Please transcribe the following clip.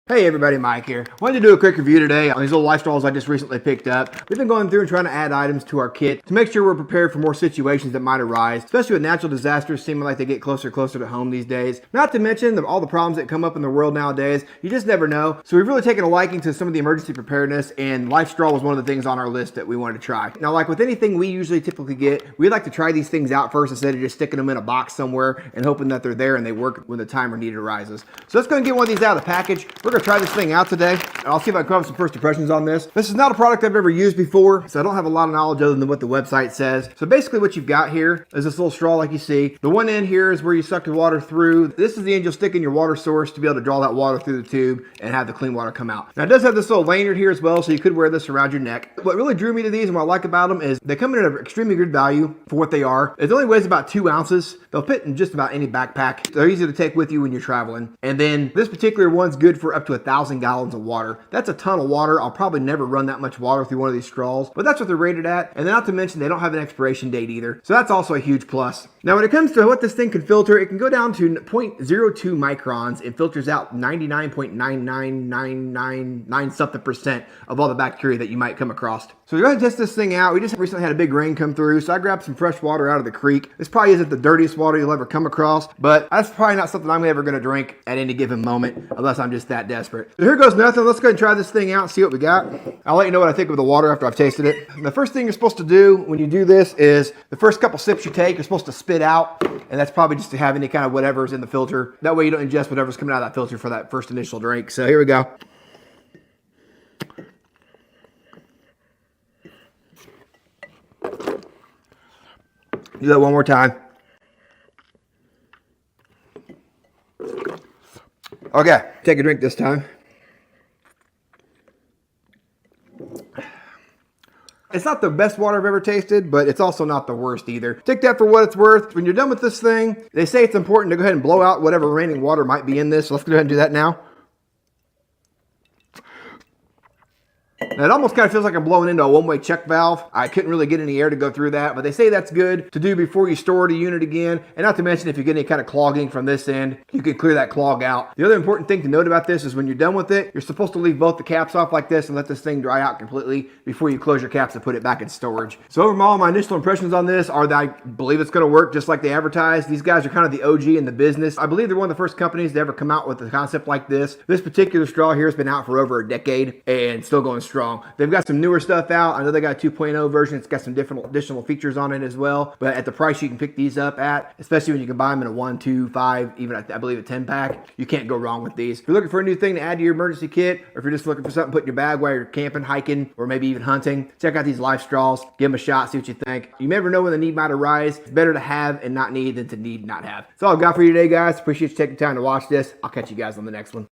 Hey everybody, Mike here. Wanted to do a quick review today on these little LifeStraws I just recently picked up. We've been going through and trying to add items to our kit to make sure we're prepared for more situations that might arise, especially with natural disasters seeming like they get closer and closer to home these days. Not to mention all the problems that come up in the world nowadays. You just never know. So we've really taken a liking to some of the emergency preparedness, and LifeStraw was one of the things on our list that we wanted to try. Now, like with anything we usually typically get, we like to try these things out first instead of just sticking them in a box somewhere and hoping that they're there and they work when the time or need arises. So let's go and get one of these out of the package. We're going to try this thing out today, and I'll see if I can come up with some first impressions on this. This is not a product I've ever used before, so I don't have a lot of knowledge other than what the website says. So basically what you've got here is this little straw like you see. The one end here is where you suck the water through. This is the end you'll stick in your water source to be able to draw that water through the tube and have the clean water come out. Now it does have this little lanyard here as well, so you could wear this around your neck. What really drew me to these and what I like about them is they come in at an extremely good value for what they are. It only weighs about 2 ounces. They'll fit in just about any backpack. They're easy to take with you when you're traveling. And then this particular one's good for up to 1,000 gallons of water. That's a ton of water. I'll probably never run that much water through one of these straws, but that's what they're rated at. And then not to mention they don't have an expiration date either. So that's also a huge plus. Now when it comes to what this thing can filter, it can go down to 0.02 microns and filters out 99.99999 something percent of all the bacteria that you might come across. So we're going to test this thing out. We just recently had a big rain come through, so I grabbed some fresh water out of the creek. This probably isn't the dirtiest water you'll ever come across, but that's probably not something I'm ever going to drink at any given moment unless I'm just that desperate. So here goes nothing. Let's go ahead and try this thing out and see what we got. I'll let you know what I think of the water after I've tasted it. And the first thing you're supposed to do when you do this is the first couple sips you take, you're supposed to spit out, and that's probably just to have any kind of whatever's in the filter. That way you don't ingest whatever's coming out of that filter for that first initial drink. So here we go. Do that one more time. Okay, take a drink this time. It's not the best water I've ever tasted, but it's also not the worst either. Take that for what it's worth. When you're done with this thing, they say it's important to go ahead and blow out whatever remaining water might be in this. So let's go ahead and do that now. Now, it almost kind of feels like I'm blowing into a one-way check valve. I couldn't really get any air to go through that, but they say that's good to do before you store the unit again. And not to mention, if you get any kind of clogging from this end, you can clear that clog out. The other important thing to note about this is when you're done with it, you're supposed to leave both the caps off like this and let this thing dry out completely before you close your caps and put it back in storage. So overall, my initial impressions on this are that I believe it's going to work just like they advertise. These guys are kind of the OG in the business. I believe they're one of the first companies to ever come out with a concept like this. This particular straw here has been out for over a decade and still going strong. They've got some newer stuff out. I know they got a 2.0 version. It's got some different additional features on it as well. But at the price you can pick these up at, especially when you can buy them in a 1, 2, 5, even I believe a 10-pack, you can't go wrong with these. If you're looking for a new thing to add to your emergency kit, or if you're just looking for something to put in your bag while you're camping, hiking, or maybe even hunting, check out these LifeStraws. Give them a shot, see what you think. You never know when the need might arise. It's better to have and not need than to need not have. That's all I've got for you today, guys. Appreciate you taking time to watch this. I'll catch you guys on the next one.